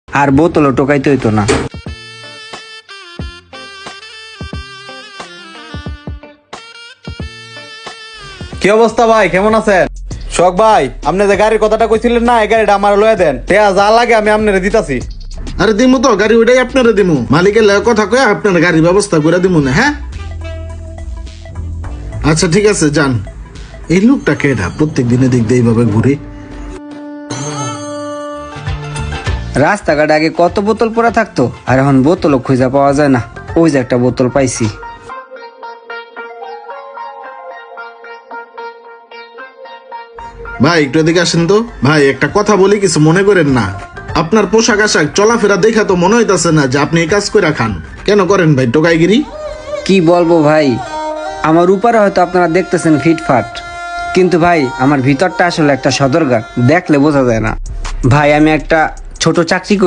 আর বোতলও টোকাইতে হইতো না। কি অবস্থা ভাই, কেমন আছেন? শোক ভাই, আপনি যে গাড়ির কথাটা কইছিলেন না, এই গাড়িটা আমার লয়ে দেন। যা লাগে আমি আপনারে দিতাছি। আরে দিমু তো, গাড়ি ওইটাই আপনারা দিমু। মালিকের লাগে কথা কয়ে আপনার গাড়ির ব্যবস্থা করে দিমু না। হ্যাঁ আচ্ছা ঠিক আছে, যান। এই লোকটা কেডা? প্রত্যেক দিনে দিক দিয়ে এইভাবে ঘুরে। রাস্তাঘাটে আগে কত বোতল পড়া থাকতো, আর এখন বোতলও খুঁজে পাওয়া যায় না। ওই যে একটা বোতল পাইছি। ভাই একটু এদিকে আসেন তো। ভাই একটা কথা বলি, কিছু মনে করেন না। আপনার পোশাক আশাক চলাফেরা দেখা তো মনে হইতাছে না যে আপনি এই কাজ করে খান। কেন করেন ভাই টোকাইগিরি? কি বলবো ভাই, আমার উপরে হয়তো আপনারা দেখতেছেন ফিটফাট, কিন্তু ভাই আমার ভিতরটা আসলে একটা সদরঘাট, দেখলে বোঝা যায় না। ভাই আমি একটা ছোট চাকরি করি।